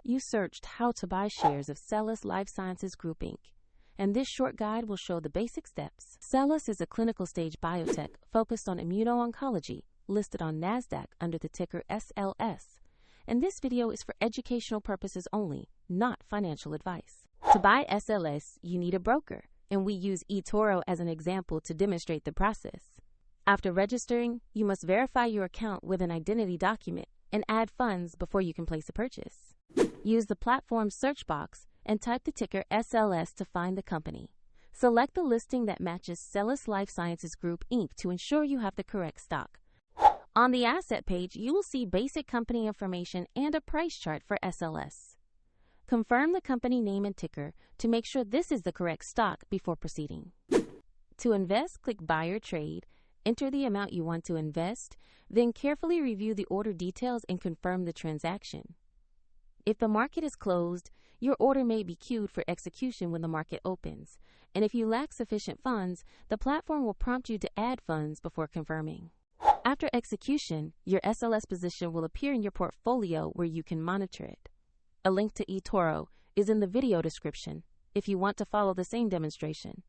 You searched how to buy shares of SELLAS Life Sciences Group Inc., and this short guide will show the basic steps. SELLAS is a clinical stage biotech focused on immuno-oncology, listed on NASDAQ under the ticker SLS, and this video is for educational purposes only, not financial advice. To buy SLS, you need a broker, and we use eToro as an example to demonstrate the process. After registering, you must verify your account with an identity document and add funds before you can place a purchase. Use the platform's search box and type the ticker SLS to find the company. Select the listing that matches SELLAS Life Sciences Group Inc. to ensure you have the correct stock. On the asset page, you will see basic company information and a price chart for SLS. Confirm the company name and ticker to make sure this is the correct stock before proceeding. To invest, click Buy or Trade, enter the amount you want to invest, then carefully review the order details and confirm the transaction. If the market is closed, your order may be queued for execution when the market opens, and if you lack sufficient funds, the platform will prompt you to add funds before confirming. After execution, your SLS position will appear in your portfolio where you can monitor it. A link to eToro is in the video description if you want to follow the same demonstration.